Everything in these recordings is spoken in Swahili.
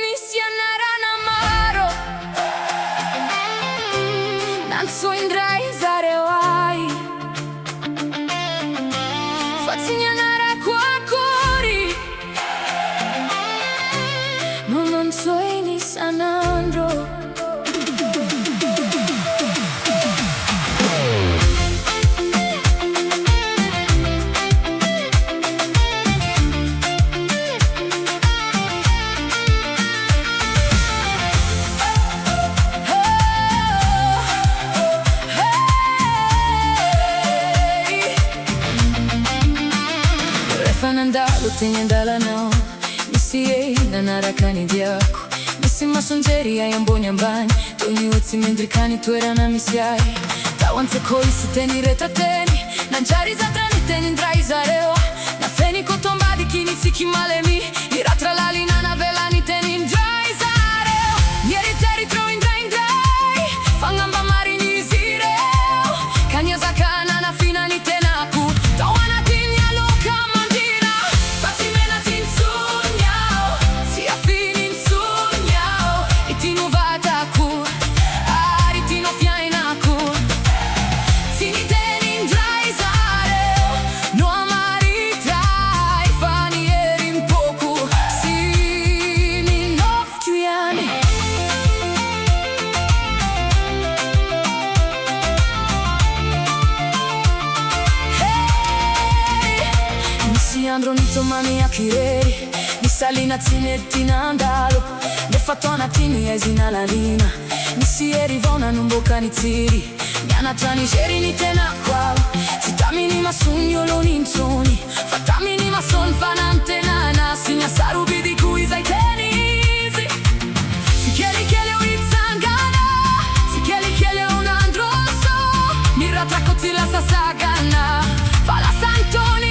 Misianara namaro Nanso indrai zarewai Fatinyanara kwa kori Non soy ni sanandro Fanandalo tenyandala nao Nisiye na narakani diako Nisi masonjeri ayamboni ambani Toni utsi mendrikani tuera na misiai Tawante koisi teni reta teni Nanjari za teni teni ndrai za rewa Na feni kotombadi kini tsiki malemi Iratra lali na navelani teni ndrai za rewa Nieri teri tro indrai indrai Fangamba marini zireo Kanya za kana na fina ni tenaku Tawana tinya loka Andro nitomami akireri Nisalina tinetti nandalo Nefatona tini ezina lalina Nisi erivona numboka nitiri Nyanata nigeri nitena kwao Sitamini masunyolo nintoni Fatamini mason fanantenana Sinya sarubi di cui zaitenizi Sikieli kiele uitzangana Sikieli kiele un androso Mira trakoti la sasagana Fala santoni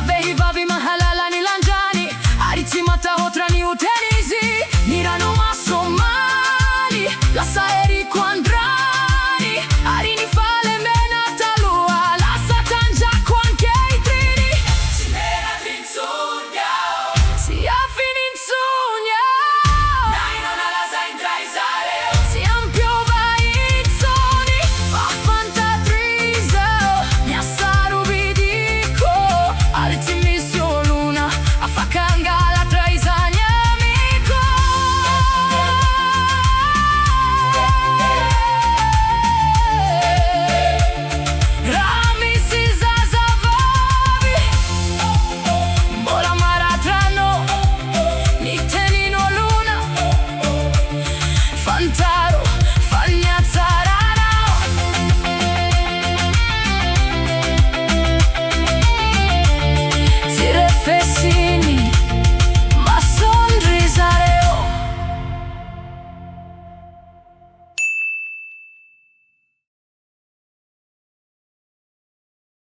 Baby, Bobby, Mahala.